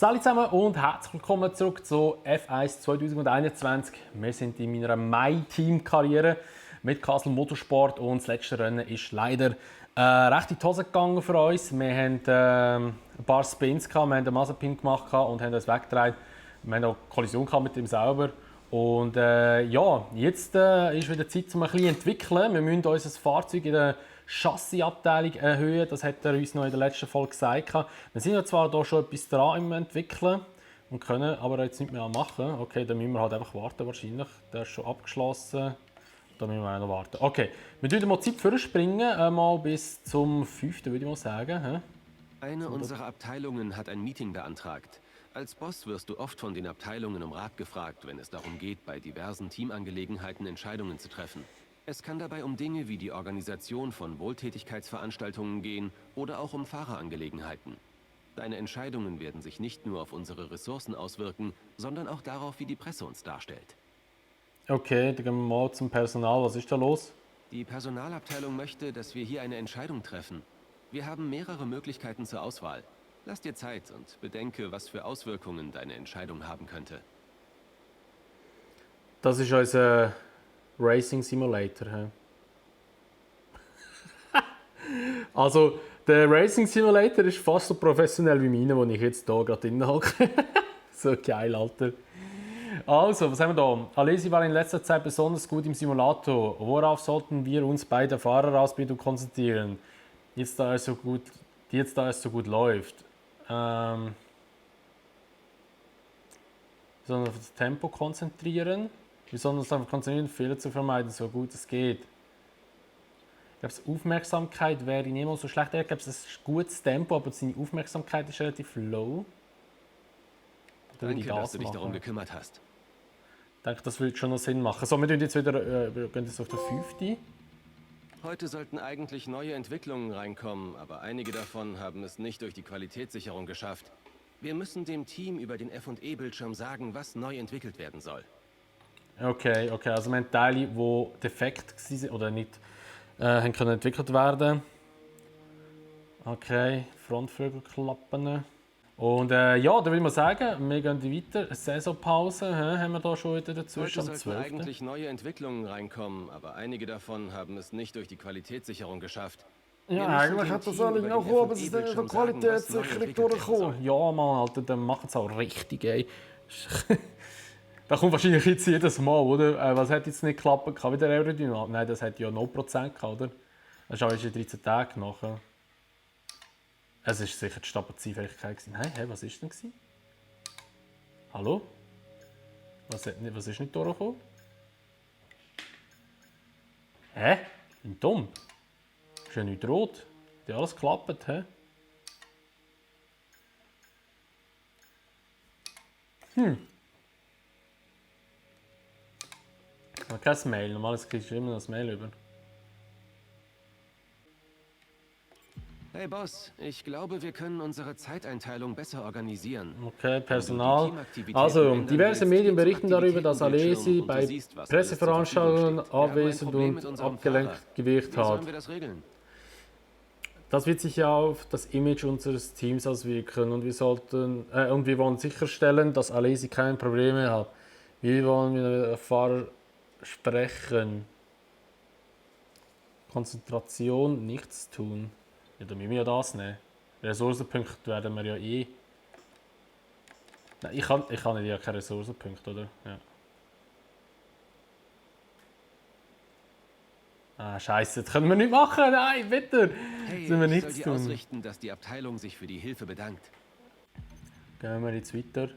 Salut zusammen und herzlich willkommen zurück zu F1 2021. Wir sind in meiner Mai-Team-Karriere mit Kassel Motorsport und das letzte Rennen ist leider recht in die Hose gegangen für uns. Wir haben ein paar Spins gehabt, wir haben einen Mazepin gemacht und haben uns weggedreht. Wir haben auch eine Kollision mit ihm selber. Und ja, jetzt ist wieder Zeit, um ein bisschen zu entwickeln. Wir müssen unser Fahrzeug in der Chassisabteilung erhöhen. Das hat er uns noch in der letzten Folge gesagt. Wir sind ja zwar da schon etwas dran im Entwickeln und können aber jetzt nicht mehr machen. Okay, dann müssen wir halt einfach warten wahrscheinlich. Der ist schon abgeschlossen. Da müssen wir auch noch warten. Okay, wir springen mal Zeit vorspringen, mal bis zum 5. würde ich mal sagen. Eine unserer Abteilungen hat ein Meeting beantragt. Als Boss wirst du oft von den Abteilungen um Rat gefragt, wenn es darum geht, bei diversen Teamangelegenheiten Entscheidungen zu treffen. Es kann dabei um Dinge wie die Organisation von Wohltätigkeitsveranstaltungen gehen oder auch um Fahrerangelegenheiten. Deine Entscheidungen werden sich nicht nur auf unsere Ressourcen auswirken, sondern auch darauf, wie die Presse uns darstellt. Okay, dann gehen wir mal zum Personal. Was ist da los? Die Personalabteilung möchte, dass wir hier eine Entscheidung treffen. Wir haben mehrere Möglichkeiten zur Auswahl. Lass dir Zeit und bedenke, was für Auswirkungen deine Entscheidung haben könnte. Das ist unser Racing Simulator. Also, der Racing Simulator ist fast so professionell wie meine, wo ich jetzt hier gerade drin hocke. So geil, Alter. Also, was haben wir da? Alesi war in letzter Zeit besonders gut im Simulator. Worauf sollten wir uns bei der Fahrerausbildung konzentrieren? Jetzt da es so gut läuft. Wir sollen uns auf das Tempo konzentrieren. Wir sollen uns einfach konzentrieren, Fehler zu vermeiden, so gut es geht. Ich glaube, die Aufmerksamkeit wäre nicht mal so schlecht. Ich glaube, es ist ein gutes Tempo, aber seine Aufmerksamkeit ist relativ low. Danke, dass du dich darum gekümmert hast. Ich denke, das würde schon noch Sinn machen. So, wir gehen jetzt wieder gehen jetzt auf den 5. Heute sollten eigentlich neue Entwicklungen reinkommen, aber einige davon haben es nicht durch die Qualitätssicherung geschafft. Wir müssen dem Team über den F&E-Bildschirm sagen, was neu entwickelt werden soll. Okay, also wir haben Teile, die defekt waren oder nicht haben können entwickelt werden. Okay, Frontflügelklappen. Und ja, dann würde ich mal sagen, wir gehen weiter. Saisonpause haben wir da schon wieder dazwischen. Heute sollten eigentlich neue Entwicklungen reinkommen, aber einige davon haben es nicht durch die Qualitätssicherung geschafft. Ja, eigentlich hat das alle noch gekommen, aber es ist nicht von Qualitätssicherung durchgekommen. Ja, Mann, Alter, dann machen es auch richtig, ey. Da kommt wahrscheinlich jetzt jedes Mal, oder? Was hat jetzt nicht geklappt? Wieder Aerodynamik? Nein, das hat ja 0% gehabt, oder? Das ist aber schon 13 Tage nachher. Es war sicher die Stabilitätsfähigkeit. Hey, was war denn? Hallo? Was ist nicht durchgekommen? Hä? Im Dumm? Ist ja nicht rot. Hat ja alles geklappt, hä? Ich habe kein Mail. Normalerweise kriegst du immer noch ein Mail über. Hey Boss, ich glaube, wir können unsere Zeiteinteilung besser organisieren. Okay, Personal. Also, diverse Medien berichten darüber, dass Alesi bei Presseveranstaltungen abwesend und abgelenkt gewirkt hat. Das wird sich ja auf das Image unseres Teams auswirken und wir wollen sicherstellen, dass Alesi keine Probleme hat. Wie wollen wir mit dem Fahrer sprechen? Konzentration, nichts tun. Ja, dann müssen wir ja das nehmen. Ressourcenpunkte werden wir ja eh. Nein, ich kann ja keine Ressourcenpunkte, oder? Ja. Ah, Scheiße, das können wir nicht machen. Nein, bitte. Hey, sind wir ich nichts soll dir tun. ausrichten, dass die Abteilung sich für die Hilfe bedankt. Gehen wir jetzt weiter.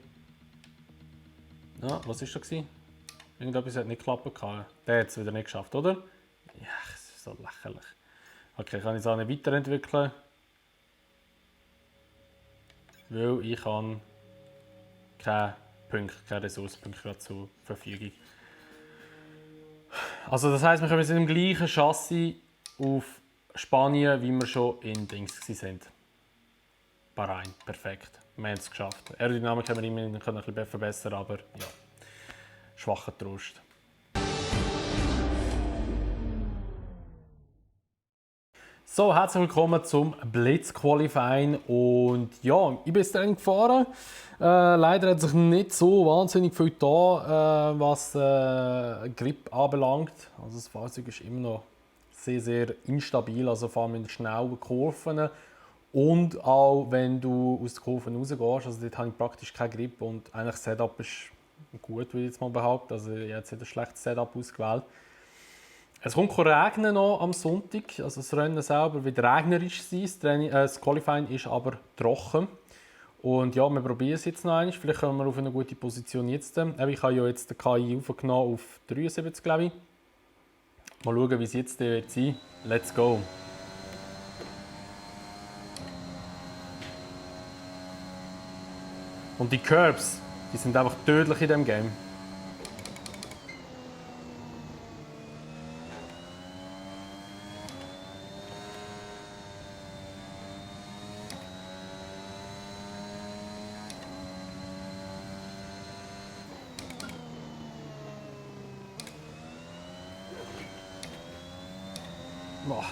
Ja, was war da? Irgendetwas hat nicht geklappt. Der hat es wieder nicht geschafft, oder? Ja, das ist so lächerlich. Okay, ich kann jetzt auch nicht weiterentwickeln. Weil ich habe keine Ressourcenpunkte gerade zur Verfügung. Also das heisst, wir kommen jetzt in dem gleichen Chassis auf Spanien, wie wir schon in Dings waren. Bahrain, perfekt. Wir haben es geschafft. Aerodynamik haben wir immerhin ein bisschen verbessern, aber ja, schwacher Trost. So, herzlich willkommen zum Blitz Qualifying. Und ja, ich bin jetzt dran gefahren. Leider hat sich nicht so wahnsinnig viel da, was Grip anbelangt. Also das Fahrzeug ist immer noch sehr, sehr instabil. Also vor allem in den schnellen Kurven. Und auch wenn du aus den Kurven rausgehst. Also dort habe ich praktisch keinen Grip. Und eigentlich das Setup ist gut, würde ich jetzt mal behaupten. Also ich habe jetzt nicht ein schlechtes Setup ausgewählt. Es kommt regnen noch am Sonntag, also das Rennen selber wird regnerisch sein, das Qualifying ist aber trocken. Und ja, wir probieren es jetzt noch einmal, vielleicht kommen wir auf eine gute Position jetzt. Ich habe ja jetzt den KI aufgenommen auf 73, glaube ich. Mal schauen, wie es jetzt wird sein. Let's go! Und die Curbs, die sind einfach tödlich in diesem Game. Boah.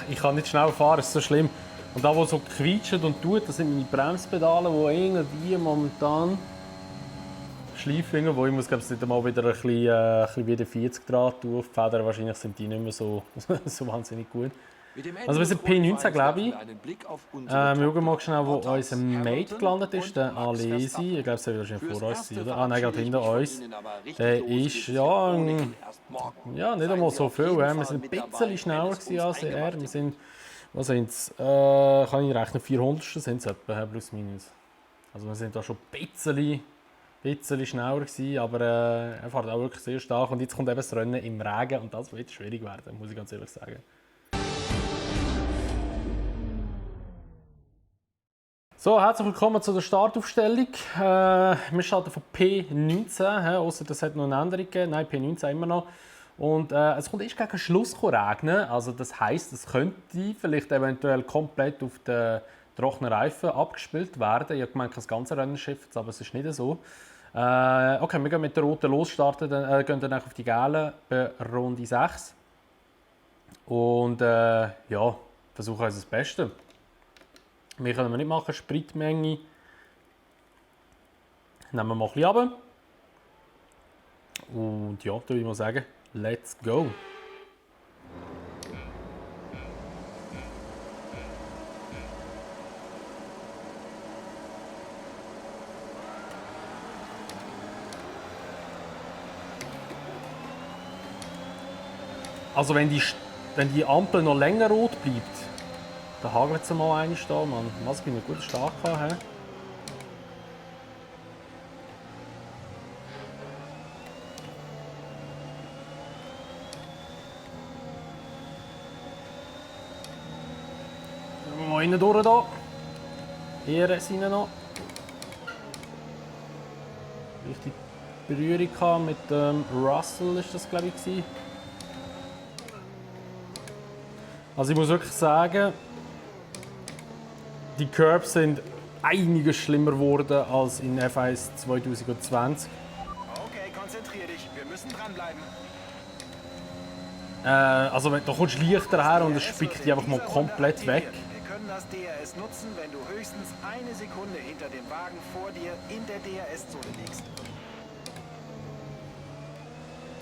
Ich kann nicht schnell fahren, das ist so schlimm. Und da, wo so quietscht und tut, das sind meine Bremspedale, die irgendwie momentan schleifen. Wo ich muss, glaube ich, nicht einmal wieder ein bisschen wieder 40 Grad tun auf die Federn. Wahrscheinlich sind die nicht mehr so, so wahnsinnig gut. Also wir sind P19, glaube ich. Wir schauen mal schnell, wo unser Mate gelandet ist, der Alesi. Ich glaube, der wird wahrscheinlich vor uns sein, oder? Ah nein, gerade hinter uns. Der ist, ja, nicht einmal so viel. Wir sind ein bisschen schneller als er. Wir sind, was sind es? Kann ich rechnen, 400 sind es etwa, plus minus. Also wir sind da schon ein bisschen schneller gewesen, aber er fährt auch wirklich sehr stark. Und jetzt kommt eben das Rennen im Regen und das wird schwierig werden, muss ich ganz ehrlich sagen. So, herzlich willkommen zu der Startaufstellung. Wir starten von P19, außer das hat noch eine Änderung gegeben. Nein, P19 immer noch. Und es kommt erst gegen Schluss regnen. Also das heisst, es könnte vielleicht eventuell komplett auf den trockenen Reifen abgespielt werden. Ich habe gemeint, das ganze Rennen schifft, aber es ist nicht so. Okay, wir gehen mit der roten los, starten, gehen dann auf die gelben bei Runde 6. Und ja, versuchen unser Bestes. Mehr können wir nicht machen, Spritmenge. Nehmen wir mal ein bisschen runter. Und ja, da würde ich mal sagen, let's go! Also wenn die Ampel noch länger rot bleibt, dann hagelt es mal einen da, Mann. Was bin ich gut stark gehabt, he? Gehen wir mal innen durch da. Hier sind noch. Richtig Berührung mit Russell ist das, glaube ich. Also ich muss wirklich sagen, die Curbs sind einiges schlimmer geworden als in F1 2020. Okay, konzentrier dich. Wir müssen dranbleiben. Also da kommst du leichter her und es spickt die einfach mal komplett weg. Wir können das DRS nutzen, wenn du höchstens eine Sekunde hinter dem Wagen vor dir in der DRS-Zone liegst.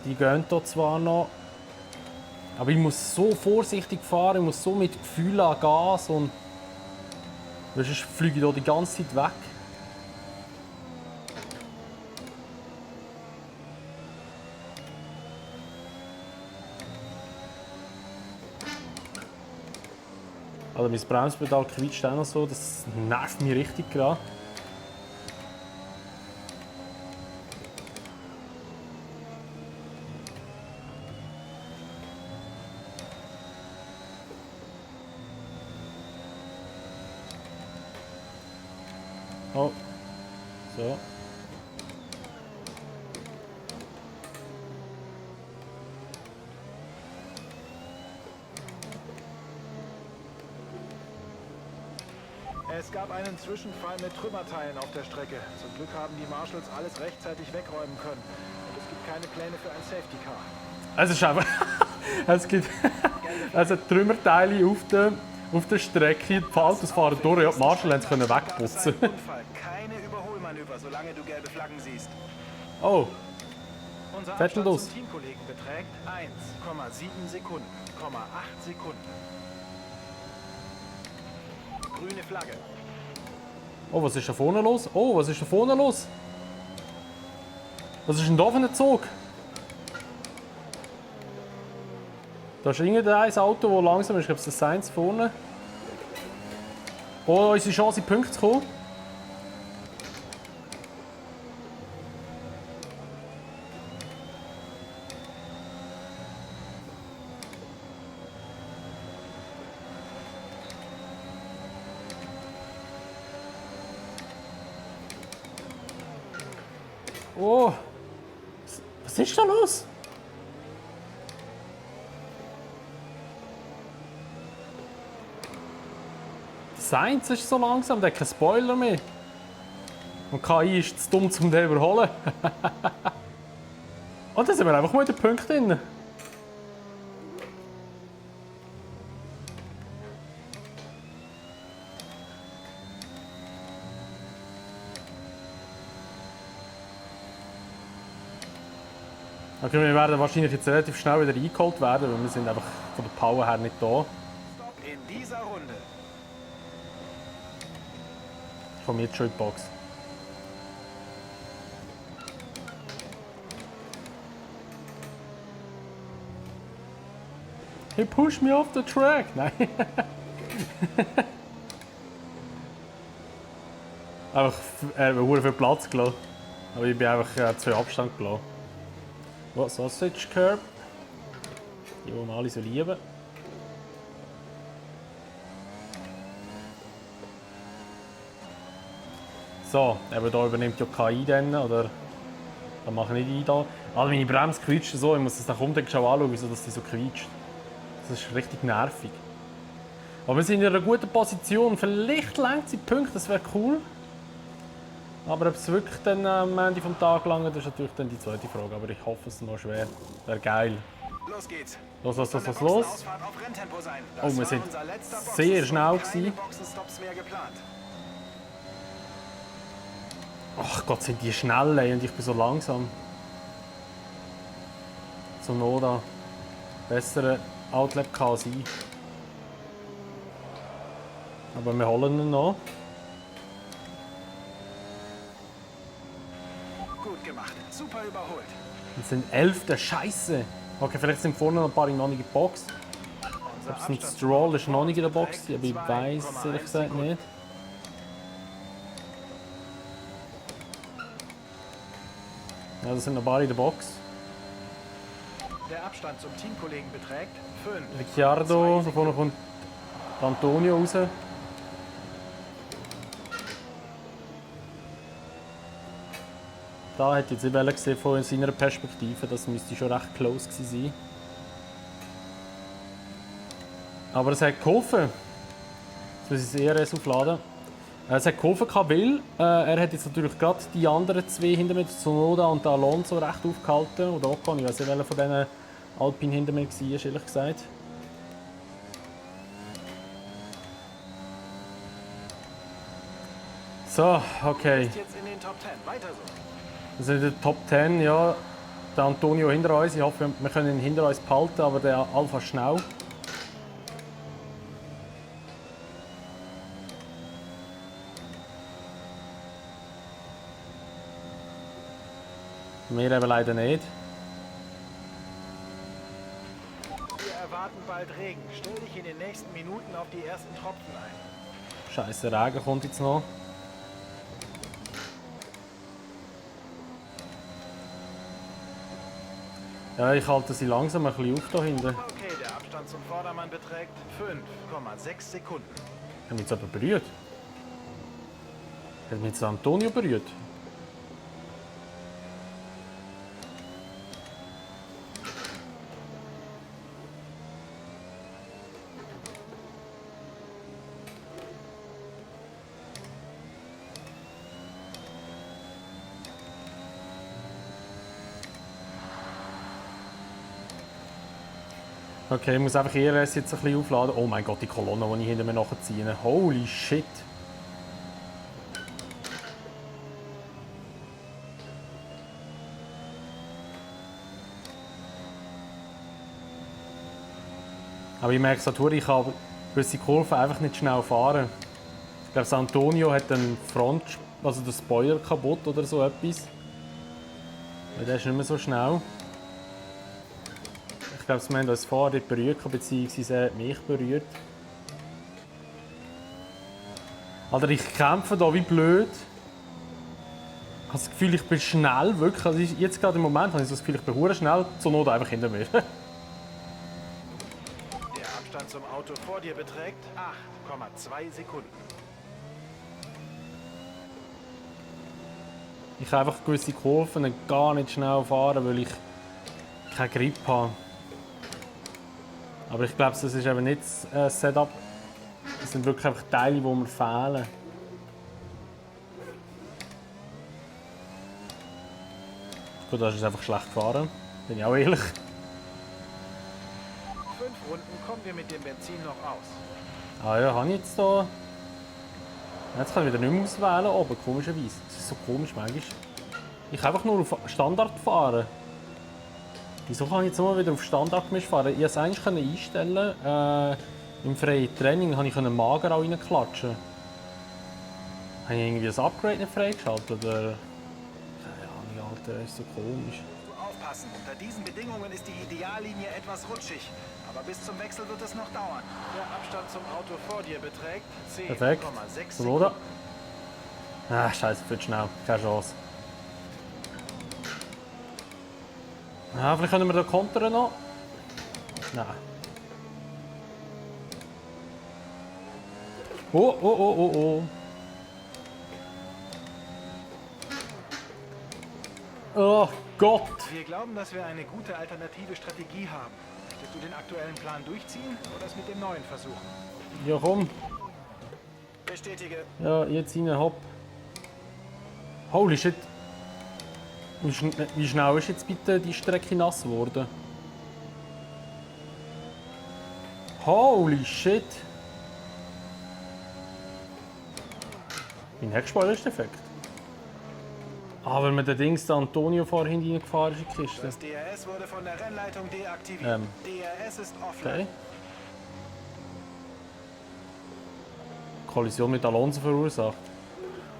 Die gehen hier zwar noch, aber ich muss so vorsichtig fahren, ich muss so mit Gefühl an Gas und sonst fliege ich hier die ganze Zeit weg. Also mein Bremspedal quietscht auch noch so, das nervt mich richtig gerade. Oh, so. Es gab einen Zwischenfall mit Trümmerteilen auf der Strecke. Zum Glück haben die Marshals alles rechtzeitig wegräumen können. Und es gibt keine Pläne für ein Safety Car. Es ist einfach. Es gibt also Trümmerteile auf der Strecke. Die Autos fahren durch. Ja, die Marshals haben es können wegputzen. Unfall. Keine Überholmanöver, solange du gelbe Flaggen siehst. Oh, Unser Vettel Abstand los. zum Teamkollegen beträgt 1,7 Sekunden, 8 Sekunden. Grüne Flagge. oh, was ist da vorne los? Oh, was ist da vorne los? Was ist denn da für ein Zug? Da ist irgendein Auto, das langsam ist. Ich glaube, es ist das Sainz vorne. Oh, unsere Chance, in die Punkte zu kommen. Oh, was ist da los? Sainz ist so langsam, der hat keinen Spoiler mehr. Und KI ist zu dumm, um den zu überholen. Und da sind wir einfach mal in den Punkten drin. Okay, wir werden wahrscheinlich jetzt relativ schnell wieder eingeholt werden, weil wir sind einfach von der Power her nicht da. Stopp in dieser Runde. Ich komme jetzt schon in die Box. He pushed me off the track! Nein. Einfach viel Platz gelassen. Aber ich bin einfach zu Abstand gelassen. Oh, Sausage Curb. Die wir alle so lieben. So, eben hier übernimmt ja KI dann, oder? Da mache ich nicht ein da. Also meine Bremse quietscht so, ich muss das nach unten schon anschauen, wieso das die so quietscht. Das ist richtig nervig. Aber wir sind in einer guten Position. Vielleicht längt sie die Punkte, das wäre cool. Aber ob es wirklich dann am Ende des Tages langt, das ist natürlich dann die zweite Frage. Aber ich hoffe, es ist noch schwer. Wäre geil. Los geht's. Los. An der Boxenausfahrt auf Renntempo sein. Das Oh, wir war sind unser letzter sehr Boxenstopp. schnell Keine gewesen. Boxenstops mehr geplant. Ach Gott, sind die schnell, ey, und ich bin so langsam. So Noda. Bessere Outlet kann sein. Aber wir holen ihn noch. Gut gemacht. Super überholt. Wir sind 11. Scheiße. Okay, vielleicht sind vorne noch ein paar noch nicht in der Box. Unser Ob es ein Abstand Stroll ist zum noch nicht in der Box Box, aber beträgt ich weiß 2,1 ehrlich gesagt Sekunden. nicht. Ja, das sind noch ein paar in der Box. Der Abstand zum Teamkollegen beträgt 5. Ricciardo, da vorne kommt Antonio raus. Da hätte ich jetzt nicht gesehen von seiner Perspektive, das müsste schon recht close gewesen sein. Aber es hat geholfen. Jetzt muss ich das ERS aufladen. Es hat geholfen, weil er hat jetzt natürlich gerade die anderen zwei hinter mir, Tsunoda und Alonso, recht aufgehalten. Oder Ocon, ich weiß nicht, welcher von diesen Alpine hinter mir war, ehrlich gesagt. So, okay. Ist jetzt in den Top 10. Weiter so. Wir sind in der Top 10, ja. Der Antonio hinter uns. Ich hoffe, wir können ihn hinter uns behalten, aber der Alpha schnell. Wir eben leider nicht. Wir erwarten bei bald Regen. Stell dich in den nächsten Minuten auf die ersten Tropfen ein. Scheiße, Regen kommt jetzt noch. Ja, ich halte sie langsam ein bisschen auf da hinten. Okay, der Abstand zum Vordermann beträgt 5,6 Sekunden. Hat mich jetzt aber berührt. Hat mich jetzt Antonio berührt. Okay, ich muss einfach ERS jetzt ein bisschen aufladen. Oh mein Gott, die Kolonne, die ich hinter mir nachziehe. Holy shit. Aber ich merke es, ich kann gewisse Kurven einfach nicht schnell fahren. Ich glaube, Antonio hat den Front, also den Spoiler kaputt oder so etwas. Weil der ist nicht mehr so schnell. Ich glaube, wir haben uns vorher berührt, beziehungsweise er hat mich berührt. Alter, ich kämpfe hier wie blöd. Ich habe das Gefühl, ich bin schnell, wirklich. Also jetzt gerade im Moment habe ich das Gefühl, ich bin verdammt schnell, zur Not einfach hinter mir. Der Abstand zum Auto vor dir beträgt 8,2 Sekunden. Ich kann einfach gewisse Kurven gar nicht schnell fahren, weil ich keinen Grip habe. Aber ich glaube, das ist eben nicht das Setup. Das sind wirklich einfach Teile, die mir fehlen. Gut, das ist einfach schlecht gefahren. Bin ich auch ehrlich. 5 Runden kommen wir mit dem Benzin noch aus. Ah ja, habe ich jetzt da. Jetzt kann ich wieder nicht mehr auswählen oben, komischerweise. Das ist so komisch manchmal. Ich kann einfach nur auf Standard fahren. Wieso kann ich jetzt nur wieder auf Standard fahren? Ich konnte es eigentlich einstellen. Im freien Training konnte ich Mager auch reinklatschen. Habe ich irgendwie das Upgrade nicht freigeschaltet? Oder? Keine Ahnung, Alter, das ist so komisch. Aufpassen, unter diesen Bedingungen ist die Ideallinie etwas rutschig. Aber bis zum Wechsel wird es noch dauern. Der Abstand zum Auto vor dir beträgt 10,6 Perfekt. Sekunden. Oder? Ah, scheiße, viel zu schnell. Keine Chance. Ja, vielleicht können wir den kontern noch. Nein. Oh, oh, oh, oh, oh. Oh Gott! Wir glauben, dass wir eine gute alternative Strategie haben. Möchtest du den aktuellen Plan durchziehen oder es mit dem neuen versuchen? Ja, komm. Bestätige. Ja, jetzt rein, hopp. Holy shit. Wie schnell ist jetzt bitte die Strecke nass geworden? Holy shit. Mein Heckspoiler ist defekt. Ah, weil mir der Dings, der Antonio vorhin reingefahren ist in die Kiste. Das DRS wurde von der Rennleitung deaktiviert. DRS ist offline. Okay. Kollision mit Alonso verursacht.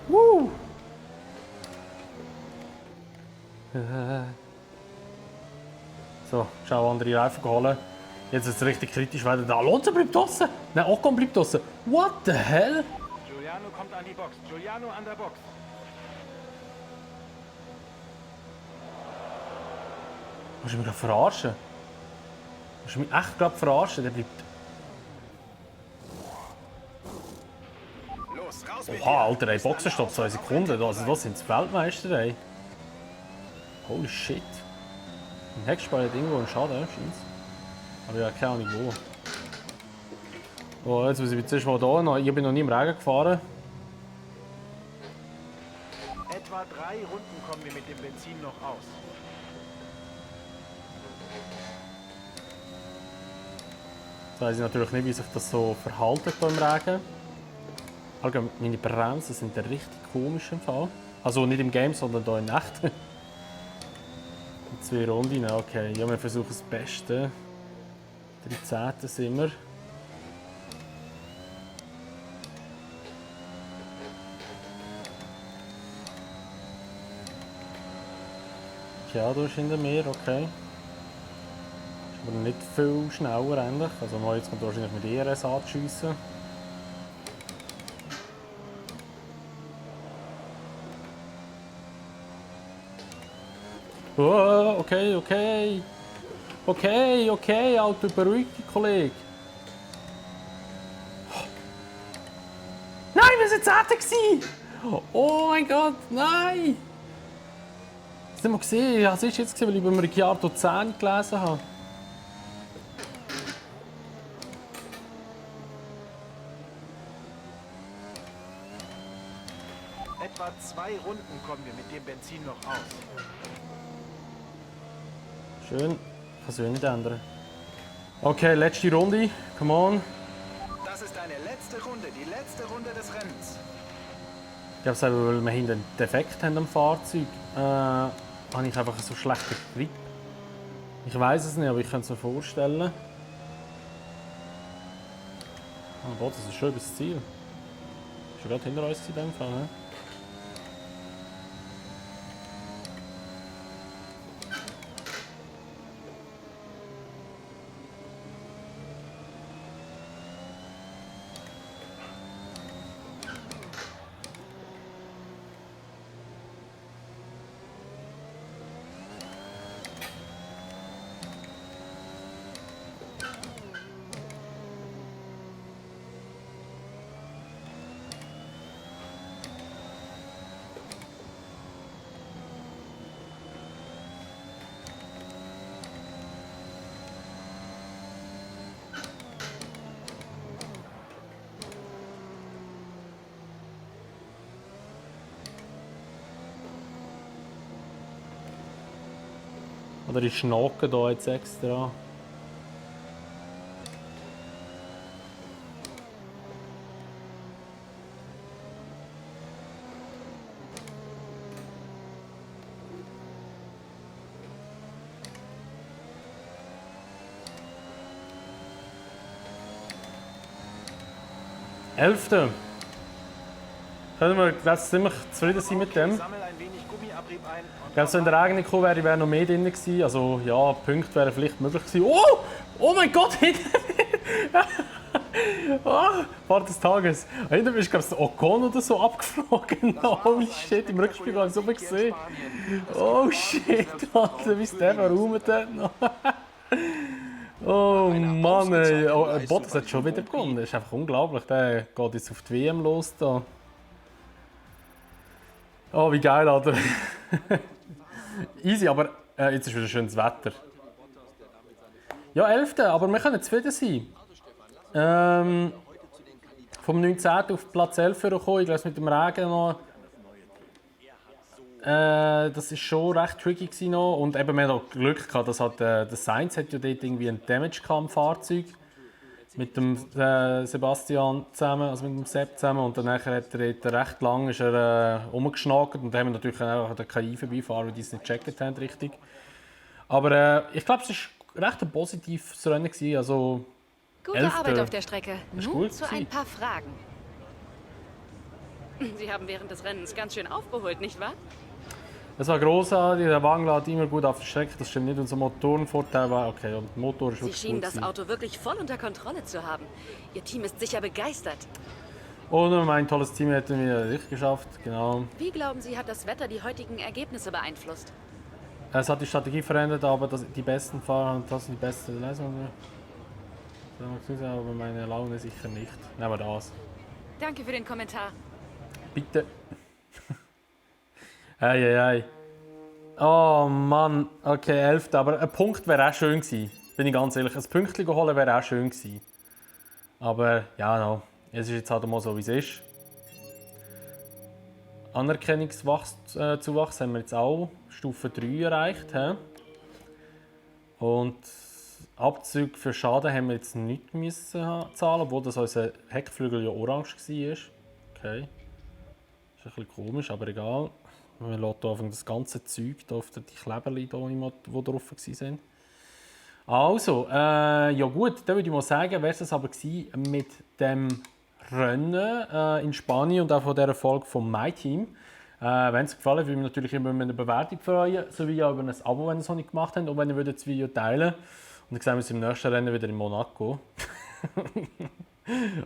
Woo! So, schau andere Reifen holen. Jetzt ist es richtig kritisch, weil der Alonso bleibt draußen. Nein, Ocon bleibt draußen. What the hell? Giuliano kommt an die Box. Giuliano an der Box. Willst du mich gerade verarschen? Willst du mich echt gerade verarschen? Der bleibt... Los, raus mit Oha, dir. Alter, ey, Boxenstopp 2 Sekunden. Also das sind die Weltmeister, ey. Holy shit. Ein Heckspoiler hat irgendwo einen Schaden, scheint's. Aber ja, keine Ahnung wo. Oh, jetzt muss ich zuerst mal da noch. Ich bin noch nie im Regen gefahren. Etwa 3 Runden kommen wir mit dem Benzin noch aus. Jetzt weiss ich natürlich nicht, wie sich das so verhalten hier im Regen. Allgemein, meine Bremsen sind richtig komisch im Fall. Also nicht im Game, sondern hier in echt. In 2 Runden, okay. Ja, wir versuchen das Beste. 13. sind wir. Ja, du bist hinter mir, okay. Aber nicht viel schneller eigentlich. Also Moritz kommt wahrscheinlich mit ERS anzuschiessen. Oh, okay, okay. Okay, Auto, beruhig dich, Kollege. Nein, wir sind Zehnter! Oh mein Gott, nein! Das haben wir gesehen. Ja, das ist jetzt gesehen, weil ich beim Ricciardo 10 gelesen habe. Etwa 2 Runden kommen wir mit dem Benzin noch aus. Schön. Kann sich nicht ändern. Okay, letzte Runde. Come on. Das ist deine letzte Runde, die letzte Runde des Rennens. Ich glaube, weil wir hinten einen Defekt haben am Fahrzeug, habe ich einfach so schlechten Grip. Ich weiß es nicht, aber ich kann es mir vorstellen. Oh Gott, das ist schon das Ziel. Ist ja gerade hinter uns in dem Fall, ne? Oder ich schnacke da jetzt extra. Elfte. Können wir jetzt ziemlich zufrieden sein mit dem? Sammel ein wenig Gummiabrieb ein und Ich glaube, so in der Regen gekommen wäre, wäre noch mehr drin gewesen. Also ja, Punkte wären vielleicht möglich gewesen. Oh! Oh mein Gott, hinter mir! Oh, Fahrt des Tages. Hinter mir ist, glaube ich, der Ocon oder so abgeflogen. Oh shit, im Rückspiel habe ich so gesehen. Oh shit, Alter, wie ist der verräumt dort noch? Oh Mann, ey. Oh, Bottas hat schon wieder gewonnen. Das ist einfach unglaublich. Der geht jetzt auf die WM los da. Oh, wie geil, Alter. Easy, aber jetzt ist wieder schönes Wetter. Ja, 11. Aber wir können zufrieden sein. Vom 19. auf Platz 11 gekommen. Ich glaube, mit dem Regen noch. Das war schon recht tricky noch. Und eben, wir hatten auch Glück gehabt, dass halt, der Sainz hat ja dort irgendwie einen Damage am Fahrzeug. Mit dem Sebastian zusammen, also mit dem Sepp zusammen. Und dann hat er dort recht lang ist rumgeschnackt. Und dann haben wir natürlich auch den KI vorbeifahren, weil die es nicht gecheckt haben, richtig. Aber ich glaube, es war recht ein positives Rennen gewesen. Also, Gute 11. Arbeit auf der Strecke. ist Nun gut zu ein gewesen. paar Fragen. Sie haben während des Rennens ganz schön aufgeholt, nicht wahr? Es war großartig, der Wagen lag immer gut auf der Strecke, das stimmt nicht. Unser Motorenvorteil war okay und der Motor ist Sie wirklich schienen gut das gewesen. Auto wirklich voll unter Kontrolle zu haben. Ihr Team ist sicher begeistert. Ohne mein tolles Team hätten wir nicht geschafft, genau. Wie glauben Sie, hat das Wetter die heutigen Ergebnisse beeinflusst? Es hat die Strategie verändert, aber die besten Fahrer haben trotzdem die beste Leistung. Aber meine Laune sicher nicht. Nehmen wir das. Danke für den Kommentar. Bitte. Ei. Oh Mann, okay, 11. Aber ein Punkt wäre auch schön gewesen. Bin ich ganz ehrlich. Ein Pünktchen holen wäre auch schön gewesen. Aber ja, no. Es ist jetzt halt mal so, wie es ist. Anerkennungszuwachs haben wir jetzt auch Stufe 3 erreicht. He? Und Abzug für Schaden haben wir jetzt nicht müssen zahlen, obwohl das unser Heckflügel ja orange war. Okay. Ist ein bisschen komisch, aber egal. Wir lassen hier das ganze Zeug, hier auf die Kleberli, die drauf waren. Also, ja gut, dann würde ich mal sagen, wäre es aber gewesen mit dem Rennen in Spanien und auch von dieser Folge vom MyTeam. Wenn es gefallen hat, würde ich mich natürlich immer über eine Bewertung freuen, sowie auch über ein Abo, wenn ihr es noch nicht gemacht habt, und wenn ihr das Video teilen würdet. dann sehen wir uns im nächsten Rennen wieder in Monaco.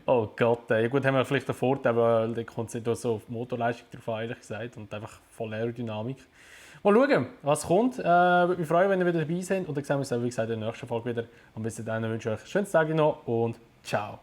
Oh Gott, ey. Gut, haben wir vielleicht den Vorteil, weil da kommt es nicht so auf die Motorleistung drauf an, ehrlich gesagt, und einfach voll Aerodynamik. Mal schauen, was kommt. Würde mich freuen, wenn ihr wieder dabei seid. Und dann sehen wir uns, wie gesagt, in der nächsten Folge wieder. Und bis dahin wünsche ich euch einen schönen Tag noch und ciao.